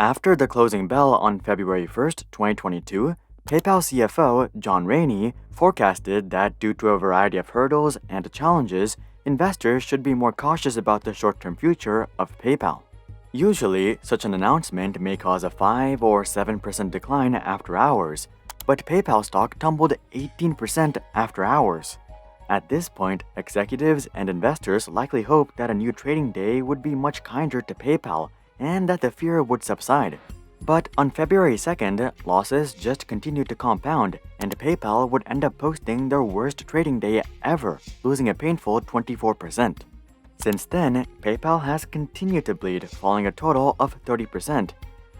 After the closing bell on February 1st, 2022, PayPal CFO John Rainey forecasted that due to a variety of hurdles and challenges, investors should be more cautious about the short-term future of PayPal. Usually, such an announcement may cause a 5 or 7% decline after hours, but PayPal stock tumbled 18% after hours. At this point, executives and investors likely hoped that a new trading day would be much kinder to PayPal and that the fear would subside. But on February 2nd, losses just continued to compound, and PayPal would end up posting their worst trading day ever, losing a painful 24%. Since then, PayPal has continued to bleed, falling a total of 30%.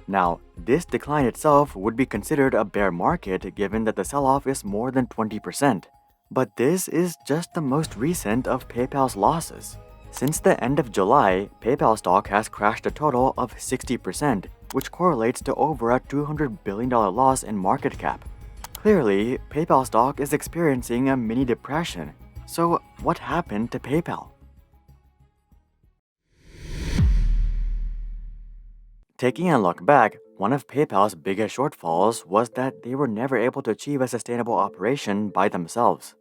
Now, this decline itself would be considered a bear market given that the sell-off is more than 20%. But this is just the most recent of PayPal's losses. Since the end of July, PayPal stock has crashed a total of 60%, which correlates to over a $200 billion loss in market cap. Clearly, PayPal stock is experiencing a mini depression. So, what happened to PayPal? Taking a look back, one of PayPal's biggest shortfalls was that they were never able to achieve a sustainable operation by themselves.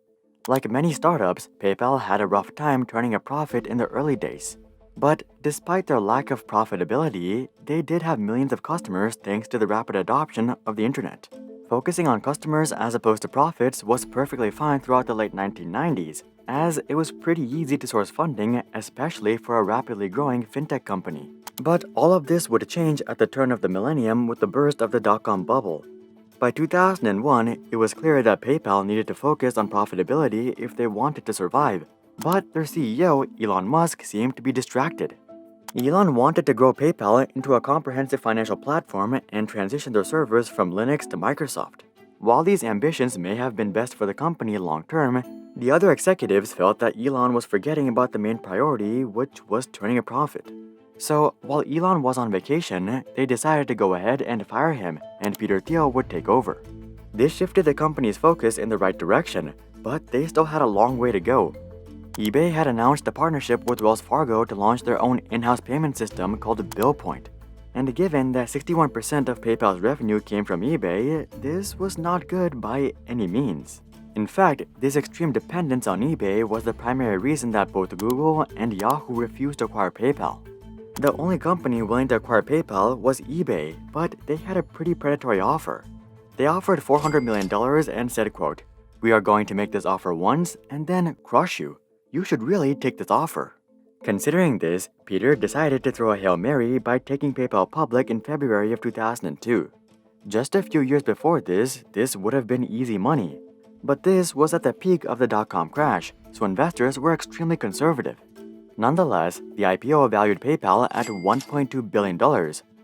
Like many startups, PayPal had a rough time turning a profit in the early days. But despite their lack of profitability, they did have millions of customers thanks to the rapid adoption of the internet. Focusing on customers as opposed to profits was perfectly fine throughout the late 1990s, as it was pretty easy to source funding, especially for a rapidly growing fintech company. But all of this would change at the turn of the millennium with the burst of the dot-com bubble. By 2001, it was clear that PayPal needed to focus on profitability if they wanted to survive, but their CEO, Elon Musk, seemed to be distracted. Elon wanted to grow PayPal into a comprehensive financial platform and transition their servers from Linux to Microsoft. While these ambitions may have been best for the company long-term, the other executives felt that Elon was forgetting about the main priority, which was turning a profit. So, while Elon was on vacation, they decided to go ahead and fire him, and Peter Thiel would take over. This shifted the company's focus in the right direction, but they still had a long way to go. eBay had announced a partnership with Wells Fargo to launch their own in-house payment system called BillPoint. And given that 61% of PayPal's revenue came from eBay, this was not good by any means. In fact, this extreme dependence on eBay was the primary reason that both Google and Yahoo refused to acquire PayPal. The only company willing to acquire PayPal was eBay, but they had a pretty predatory offer. They offered $400 million and said, quote, "We are going to make this offer once and then crush you. You should really take this offer." Considering this, Peter decided to throw a Hail Mary by taking PayPal public in February of 2002. Just a few years before this would have been easy money. But this was at the peak of the dot-com crash, so investors were extremely conservative. Nonetheless, the IPO valued PayPal at $1.2 billion,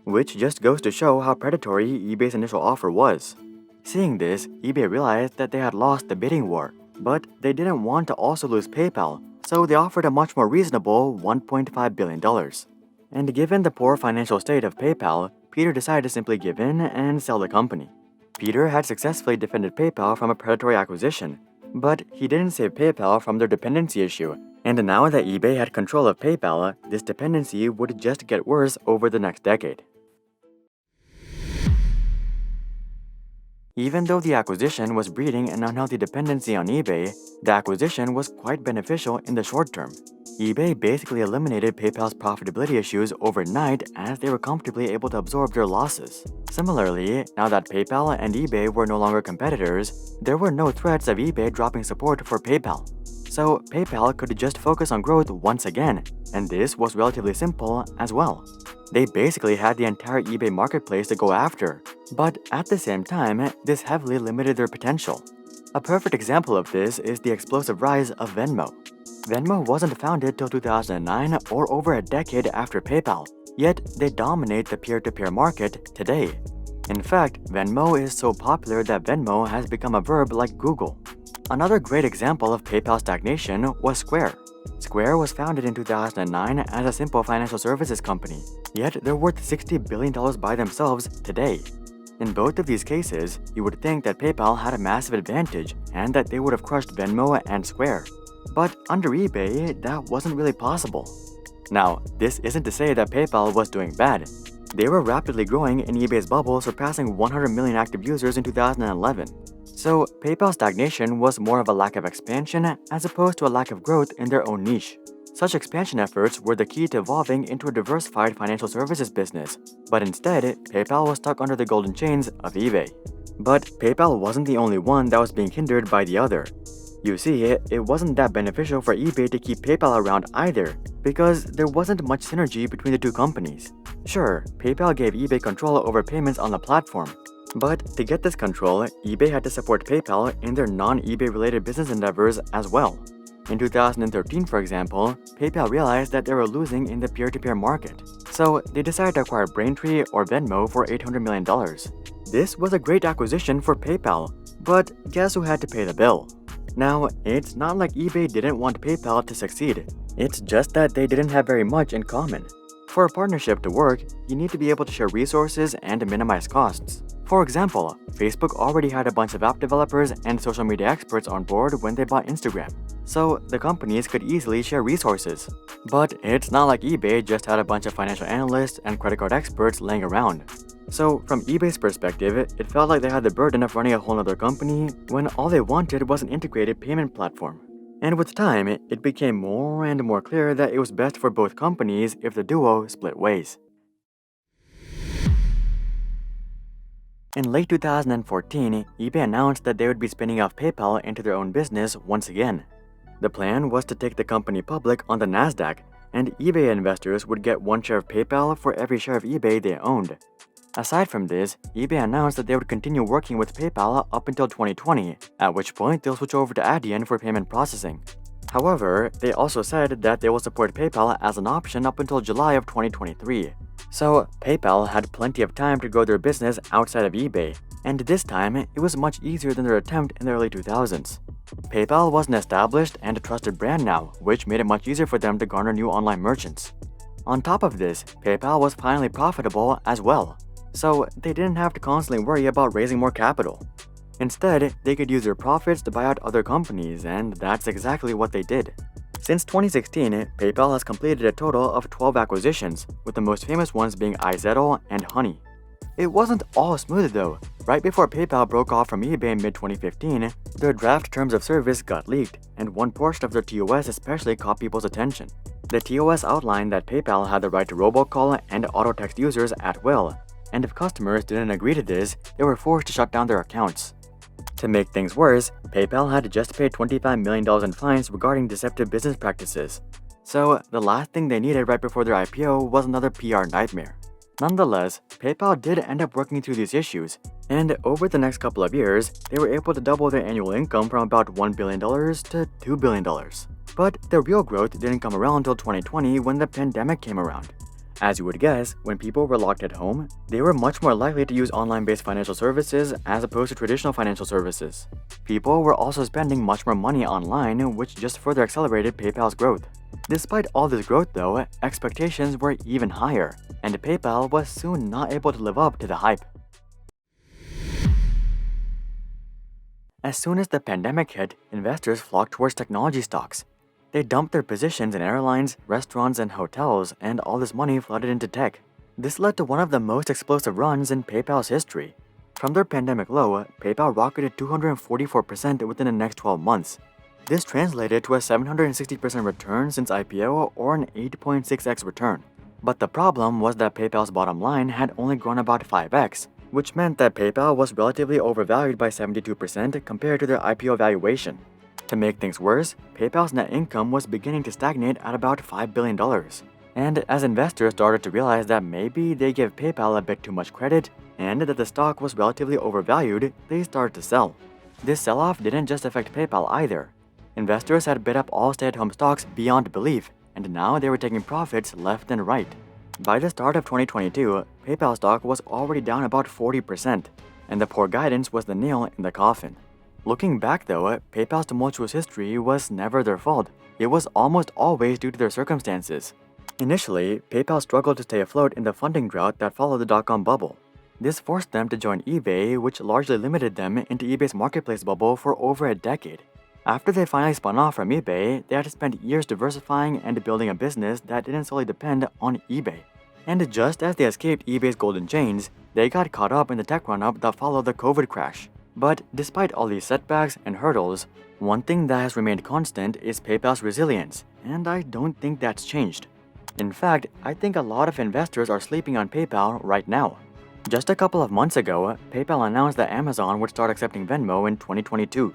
which just goes to show how predatory eBay's initial offer was. Seeing this, eBay realized that they had lost the bidding war, but they didn't want to also lose PayPal, so they offered a much more reasonable $1.5 billion. And given the poor financial state of PayPal, Peter decided to simply give in and sell the company. Peter had successfully defended PayPal from a predatory acquisition, but he didn't save PayPal from their dependency issue, and now that eBay had control of PayPal, this dependency would just get worse over the next decade. Even though the acquisition was breeding an unhealthy dependency on eBay, the acquisition was quite beneficial in the short term. eBay basically eliminated PayPal's profitability issues overnight as they were comfortably able to absorb their losses. Similarly, now that PayPal and eBay were no longer competitors, there were no threats of eBay dropping support for PayPal. So PayPal could just focus on growth once again, and this was relatively simple as well. They basically had the entire eBay marketplace to go after, but at the same time, this heavily limited their potential. A perfect example of this is the explosive rise of Venmo. Venmo wasn't founded till 2009 or over a decade after PayPal, yet they dominate the peer-to-peer market today. In fact, Venmo is so popular that Venmo has become a verb like Google. Another great example of PayPal stagnation was Square. Square was founded in 2009 as a simple financial services company, yet they're worth $60 billion by themselves today. In both of these cases, you would think that PayPal had a massive advantage and that they would have crushed Venmo and Square. But under eBay, that wasn't really possible. Now, this isn't to say that PayPal was doing bad. They were rapidly growing in eBay's bubble, surpassing 100 million active users in 2011. So, PayPal's stagnation was more of a lack of expansion as opposed to a lack of growth in their own niche. Such expansion efforts were the key to evolving into a diversified financial services business, but instead, PayPal was stuck under the golden chains of eBay. But PayPal wasn't the only one that was being hindered by the other. You see, it wasn't that beneficial for eBay to keep PayPal around either, because there wasn't much synergy between the two companies. Sure, PayPal gave eBay control over payments on the platform, but to get this control, eBay had to support PayPal in their non-eBay related business endeavors as well. In 2013, for example, PayPal realized that they were losing in the peer-to-peer market, so they decided to acquire Braintree or Venmo for $800 million. This was a great acquisition for PayPal, but guess who had to pay the bill? Now, it's not like eBay didn't want PayPal to succeed, it's just that they didn't have very much in common. For a partnership to work, you need to be able to share resources and minimize costs. For example, Facebook already had a bunch of app developers and social media experts on board when they bought Instagram, so the companies could easily share resources. But it's not like eBay just had a bunch of financial analysts and credit card experts laying around. So from eBay's perspective, it felt like they had the burden of running a whole other company when all they wanted was an integrated payment platform. And with time, it became more and more clear that it was best for both companies if the duo split ways. In late 2014, eBay announced that they would be spinning off PayPal into their own business once again. The plan was to take the company public on the Nasdaq, and eBay investors would get one share of PayPal for every share of eBay they owned. Aside from this, eBay announced that they would continue working with PayPal up until 2020, at which point they'll switch over to Adyen for payment processing. However, they also said that they will support PayPal as an option up until July of 2023. So, PayPal had plenty of time to grow their business outside of eBay, and this time, it was much easier than their attempt in the early 2000s. PayPal was an established and a trusted brand now, which made it much easier for them to garner new online merchants. On top of this, PayPal was finally profitable as well, so they didn't have to constantly worry about raising more capital. Instead, they could use their profits to buy out other companies, and that's exactly what they did. Since 2016, PayPal has completed a total of 12 acquisitions, with the most famous ones being iZettle and Honey. It wasn't all smooth though. Right before PayPal broke off from eBay in mid-2015, their draft terms of service got leaked, and one portion of their TOS especially caught people's attention. The TOS outlined that PayPal had the right to robocall and auto-text users at will, and if customers didn't agree to this, they were forced to shut down their accounts. To make things worse, PayPal had to just pay $25 million in fines regarding deceptive business practices. So, the last thing they needed right before their IPO was another PR nightmare. Nonetheless, PayPal did end up working through these issues, and over the next couple of years, they were able to double their annual income from about $1 billion to $2 billion. But the real growth didn't come around until 2020 when the pandemic came around. As you would guess, when people were locked at home, they were much more likely to use online-based financial services as opposed to traditional financial services. People were also spending much more money online, which just further accelerated PayPal's growth. Despite all this growth though, expectations were even higher, and PayPal was soon not able to live up to the hype. As soon as the pandemic hit, investors flocked towards technology stocks. They dumped their positions in airlines, restaurants, and hotels, and all this money flooded into tech. This led to one of the most explosive runs in PayPal's history. From their pandemic low, PayPal rocketed 244% within the next 12 months. This translated to a 760% return since IPO or an 8.6x return. But the problem was that PayPal's bottom line had only grown about 5x, which meant that PayPal was relatively overvalued by 72% compared to their IPO valuation. To make things worse, PayPal's net income was beginning to stagnate at about $5 billion. And as investors started to realize that maybe they gave PayPal a bit too much credit and that the stock was relatively overvalued, they started to sell. This sell-off didn't just affect PayPal either. Investors had bid up all stay-at-home stocks beyond belief, and now they were taking profits left and right. By the start of 2022, PayPal stock was already down about 40%, and the poor guidance was the nail in the coffin. Looking back though, PayPal's tumultuous history was never their fault. It was almost always due to their circumstances. Initially, PayPal struggled to stay afloat in the funding drought that followed the dot-com bubble. This forced them to join eBay, which largely limited them into eBay's marketplace bubble for over a decade. After they finally spun off from eBay, they had to spend years diversifying and building a business that didn't solely depend on eBay. And just as they escaped eBay's golden chains, they got caught up in the tech run-up that followed the COVID crash. But despite all these setbacks and hurdles, one thing that has remained constant is PayPal's resilience, and I don't think that's changed. In fact, I think a lot of investors are sleeping on PayPal right now. Just a couple of months ago, PayPal announced that Amazon would start accepting Venmo in 2022.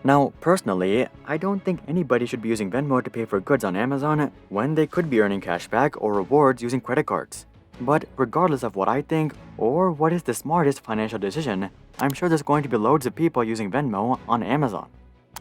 Now, personally, I don't think anybody should be using Venmo to pay for goods on Amazon when they could be earning cashback or rewards using credit cards. But regardless of what I think or what is the smartest financial decision, I'm sure there's going to be loads of people using Venmo on Amazon.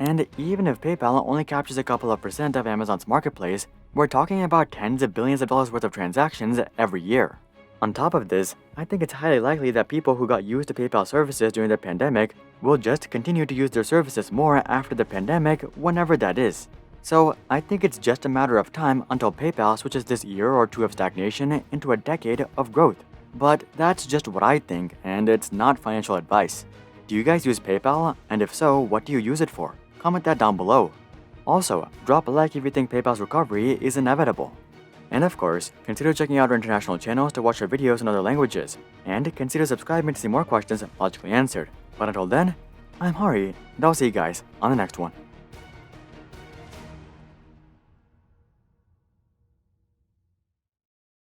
And even if PayPal only captures a couple of percent of Amazon's marketplace, we're talking about tens of billions of dollars worth of transactions every year. On top of this, I think it's highly likely that people who got used to PayPal services during the pandemic will just continue to use their services more after the pandemic, whenever that is. So I think it's just a matter of time until PayPal switches this year or two of stagnation into a decade of growth. But that's just what I think, and it's not financial advice. Do you guys use PayPal? And if so, what do you use it for? Comment that down below. Also, drop a like if you think PayPal's recovery is inevitable. And of course, consider checking out our international channels to watch our videos in other languages, and consider subscribing to see more questions logically answered. But until then, I'm Hari, and I'll see you guys on the next one.